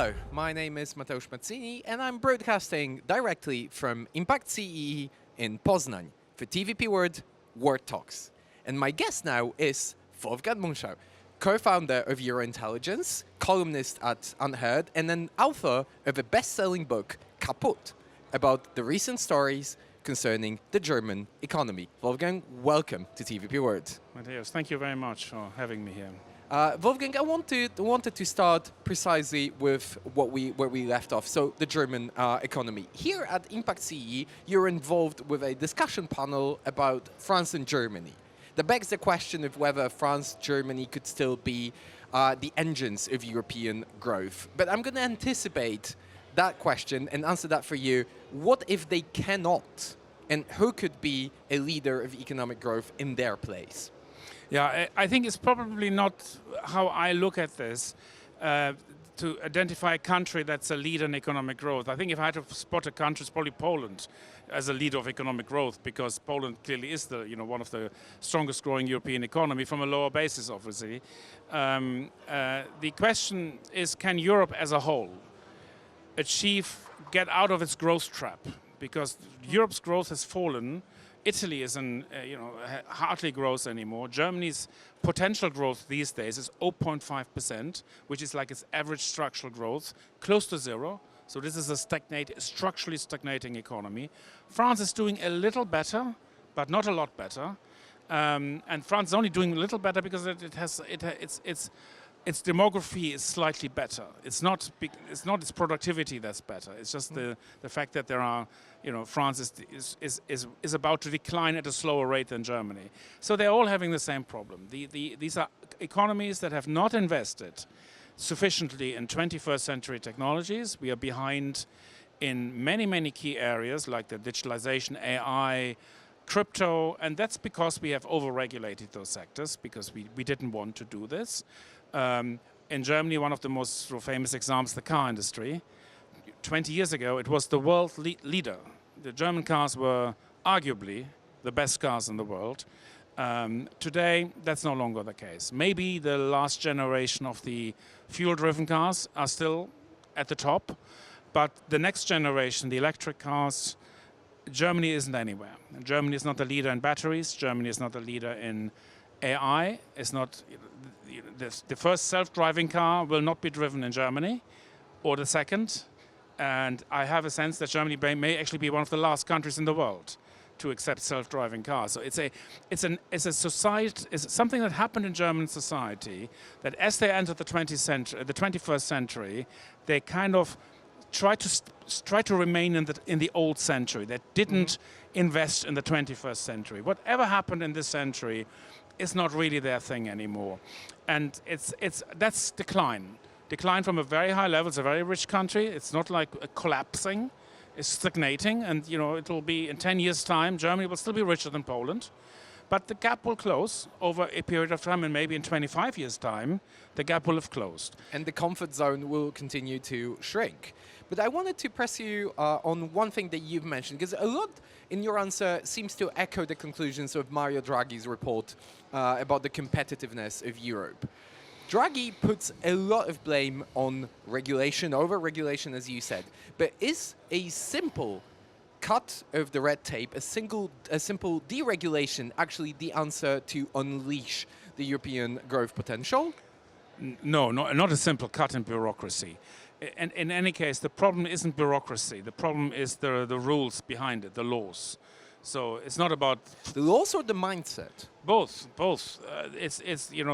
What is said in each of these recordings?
Hello, my name is Mateusz Mazzini and I'm broadcasting directly from Impact CEE in Poznań for TVP World Talks. And my guest now is Wolfgang Münchau, co-founder of Eurointelligence, columnist at Unheard, and an author of a best-selling book, Kaput, about the recent stories concerning the German economy. Wolfgang, welcome to TVP World. Mateusz, thank you very much for having me here. Wolfgang, I wanted to start precisely with where we left off, so the German economy. Here at Impact CE, you're involved with a discussion panel about France and Germany. That begs the question of whether France, Germany could still be the engines of European growth. But I'm going to anticipate that question and answer that for you. What if they cannot? And who could be a leader of economic growth in their place? Yeah, I think it's probably not how I look at this to identify a country that's a leader in economic growth. I think if I had to spot a country, it's probably Poland as a leader of economic growth, because Poland clearly is one of the strongest growing European economy from a lower basis, obviously. The question is, can Europe as a whole get out of its growth trap? Because Europe's growth has fallen. Italy isn't, hardly grows anymore. Germany's potential growth these days is 0.5%, which is like its average structural growth, close to zero. So this is a structurally stagnating economy. France is doing a little better, but not a lot better. And France is only doing a little better because its demography is slightly better. It's not its productivity that's better. It's just the fact that there are, France is about to decline at a slower rate than Germany. So they're all having the same problem. These are economies that have not invested sufficiently in 21st century technologies. We are behind in many, many key areas like the digitalization, AI, crypto, and that's because we have over-regulated those sectors, because we didn't want to do this. In Germany, one of the most famous examples, the car industry. 20 years ago, it was the world leader. The German cars were arguably the best cars in the world. Today, that's no longer the case. Maybe the last generation of the fuel-driven cars are still at the top, but the next generation, the electric cars, Germany isn't anywhere. Germany is not the leader in batteries. Germany is not the leader in AI. It's not the first self-driving car will not be driven in Germany, or the second. And I have a sense that Germany may actually be one of the last countries in the world to accept self-driving cars. So it's something that happened in German society, that as they entered the 21st century, they kind of try to remain in the old century. They didn't invest in the 21st century. Whatever happened in this century is not really their thing anymore, and that's decline. Decline from a very high level. It's a very rich country. It's not like collapsing. It's stagnating, and it will be in 10 years' time. Germany will still be richer than Poland, but the gap will close over a period of time, and maybe in 25 years' time, the gap will have closed. And the comfort zone will continue to shrink. But I wanted to press you on one thing that you've mentioned, because a lot in your answer seems to echo the conclusions of Mario Draghi's report about the competitiveness of Europe. Draghi puts a lot of blame on regulation, over-regulation, as you said. But is a simple cut of the red tape, a simple deregulation, actually the answer to unleash the European growth potential? No, not a simple cut in bureaucracy. And in any case, the problem isn't bureaucracy. The problem is the rules behind it, the laws. So it's not about the laws or the mindset. Both.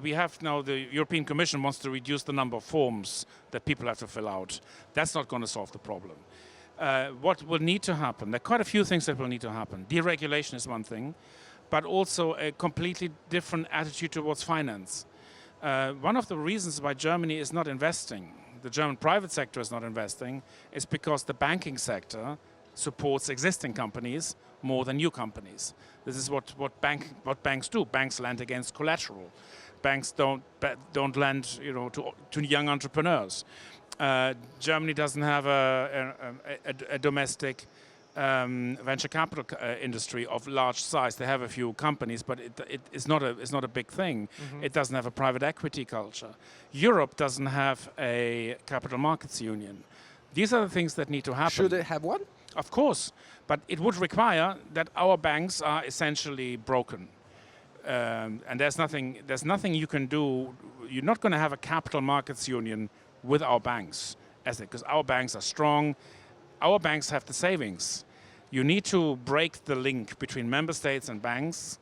We have now the European Commission wants to reduce the number of forms that people have to fill out. That's not going to solve the problem. What will need to happen? There are quite a few things that will need to happen. Deregulation is one thing, but also a completely different attitude towards finance. One of the reasons why Germany is not investing, the German private sector is not investing, is because the banking sector supports existing companies more than new companies. This is what banks do. Banks lend against collateral. Banks don't lend to young entrepreneurs. Germany doesn't have a domestic venture capital industry of large size. They have a few companies, but it's not a big thing. It doesn't have a private equity culture. Europe doesn't have a capital markets union. These are the things that need to happen. Should it have one? Of course, but it would require that our banks are essentially broken. And there's nothing you can do. You're not going to have a capital markets union with our banks, because our banks are strong. Our banks have the savings. You need to break the link between member states and banks,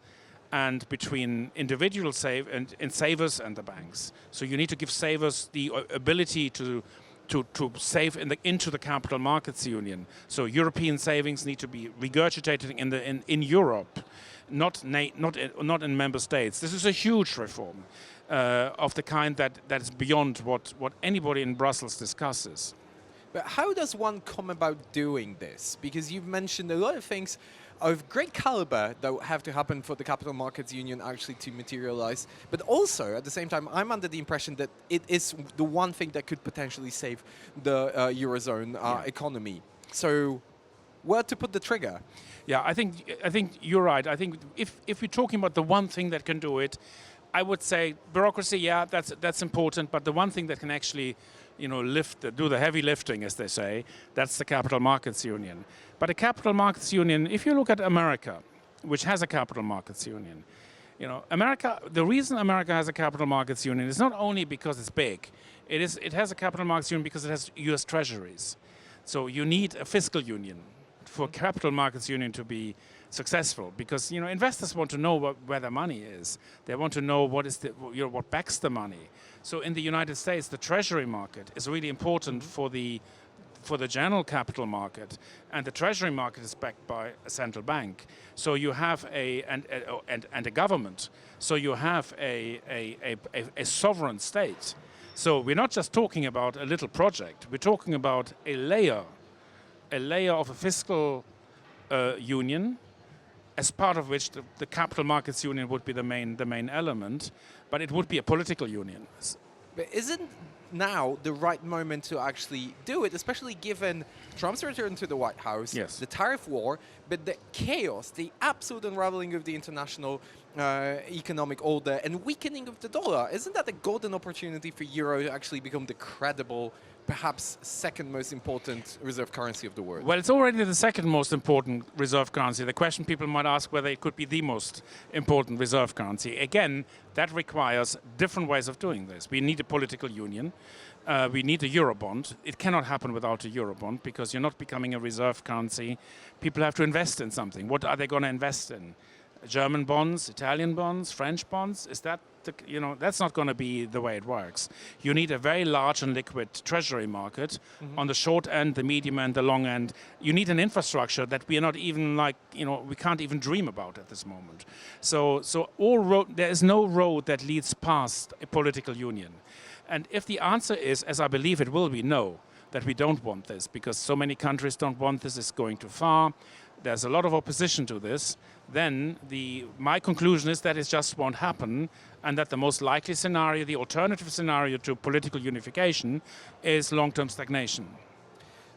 and between individual savers and the banks. So you need to give savers the ability to save into the capital markets union. So European savings need to be regurgitated in Europe, not in member states. This is a huge reform of the kind that is beyond what anybody in Brussels discusses. But how does one come about doing this? Because you've mentioned a lot of things of great caliber that would have to happen for the capital markets union actually to materialize. But also, at the same time, I'm under the impression that it is the one thing that could potentially save the Eurozone economy. So where to put the trigger? Yeah, I think you're right. I think if we're talking about the one thing that can do it, I would say bureaucracy, yeah, that's important, but the one thing that can actually do the heavy lifting, as they say, that's the capital markets union. But a capital markets union, if you look at America, which has a capital markets union, the reason America has a capital markets union is not only because it's big, it has a capital markets union because it has US treasuries. So you need a fiscal union for capital markets union to be successful, because investors want to know where their money is. They want to know what backs the money. So in the United States, the treasury market is really important for the general capital market, and the treasury market is backed by a central bank. So you have and a government. So you have a sovereign state. So we're not just talking about a little project. We're talking about a layer of a fiscal union, as part of which the capital markets union would be the main element, but it would be a political union. But isn't now the right moment to actually do it, especially given Trump's return to the White House, yes, the tariff war, but the chaos, the absolute unraveling of the international economic order and weakening of the dollar? Isn't that a golden opportunity for euro to actually become the credible, perhaps second most important reserve currency of the world? Well, it's already the second most important reserve currency. The question people might ask whether it could be the most important reserve currency. Again, that requires different ways of doing this. We need a political union. We need a Eurobond. It cannot happen without a Eurobond, because you're not becoming a reserve currency. People have to invest in something. What are they going to invest in? German bonds, Italian bonds, French bonds? Is that that's not going to be the way it works. You need a very large and liquid treasury market on the short end, the medium end, the long end. You need an infrastructure that we are not even we can't even dream about at this moment. So there is no road that leads past a political union. And if the answer is, as I believe it will be, no, that we don't want this, because so many countries don't want this, it's going too far, there's a lot of opposition to this, then my conclusion is that it just won't happen, and that the most likely scenario, the alternative scenario to political unification, is long-term stagnation.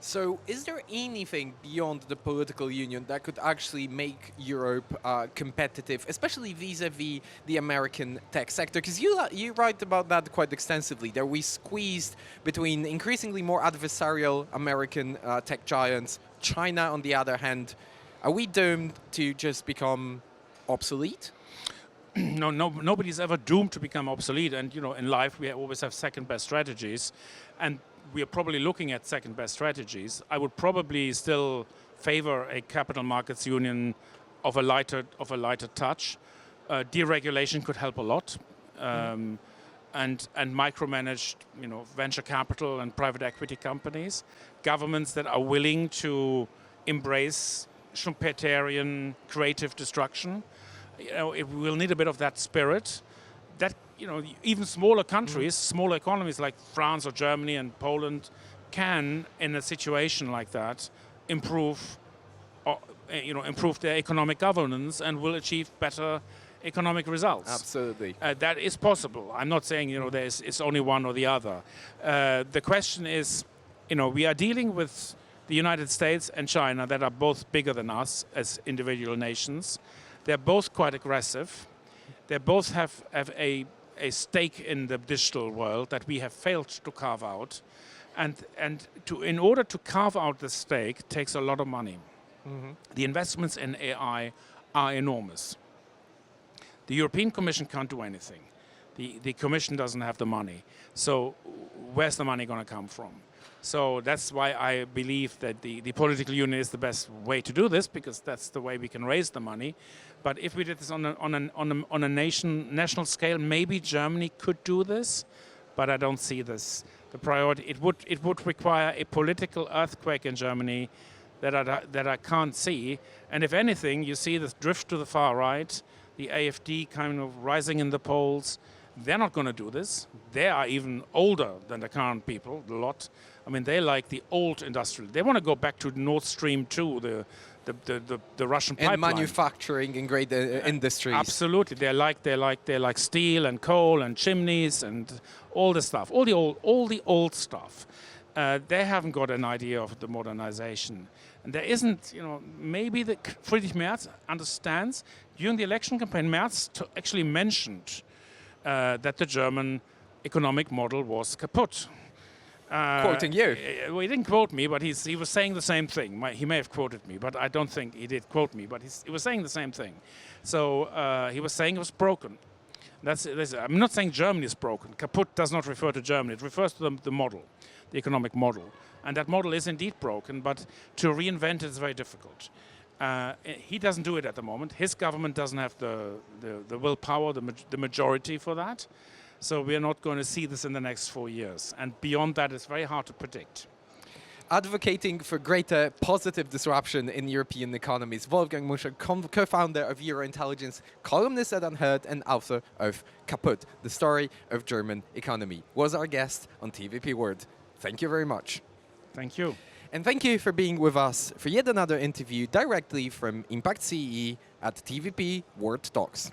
So is there anything beyond the political union that could actually make Europe competitive, especially vis-a-vis the American tech sector? Because you write about that quite extensively, that we squeezed between increasingly more adversarial American tech giants, China on the other hand. Are we doomed to just become obsolete? No, nobody's ever doomed to become obsolete. And in life we always have second-best strategies, and we are probably looking at second-best strategies. I would probably still favor a capital markets union of a lighter touch. Deregulation could help a lot, and micromanaged, venture capital and private equity companies, governments that are willing to embrace Schumpeterian creative destruction. It will need a bit of that spirit. That even smaller countries, smaller economies like France or Germany and Poland, can, in a situation like that, improve their economic governance and will achieve better economic results. Absolutely. That is possible. I'm not saying it's only one or the other. The question is, we are dealing with the United States and China, that are both bigger than us as individual nations. They're both quite aggressive. They both have a stake in the digital world that we have failed to carve out. And in order to carve out the stake takes a lot of money. The investments in AI are enormous. The European Commission can't do anything. The Commission doesn't have the money. So where's the money going to come from? So that's why I believe that the political union is the best way to do this, because that's the way we can raise the money. But if we did this on a national scale, maybe Germany could do this, but I don't see this. The priority, it would require a political earthquake in Germany that I can't see. And if anything, you see this drift to the far right, the AfD kind of rising in the polls. They're not going to do this. They are even older than the current people, a lot. I mean, they like the old industrial. They want to go back to Nord Stream 2, the Russian pipeline. And manufacturing and great industries. Absolutely, they like steel and coal and chimneys and all the stuff, all the old stuff. They haven't got an idea of the modernization, and there isn't. Maybe the Friedrich Merz understands. During the election campaign, Merz actually mentioned that the German economic model was kaput. Quoting you. Well, he didn't quote me, but he was saying the same thing. He may have quoted me, but I don't think he did quote me. But he was saying the same thing. So he was saying it was broken. I'm not saying Germany is broken. Kaput does not refer to Germany. It refers to the model, the economic model. And that model is indeed broken, but to reinvent it is very difficult. He doesn't do it at the moment. His government doesn't have the willpower, the majority for that. So we are not going to see this in the next 4 years. And beyond that, it's very hard to predict. Advocating for greater positive disruption in European economies, Wolfgang Münchau, co-founder of Eurointelligence, columnist at Unheard, and author of Kaput, the story of German economy, was our guest on TVP World. Thank you very much. Thank you. And thank you for being with us for yet another interview directly from Impact CE at TVP World Talks.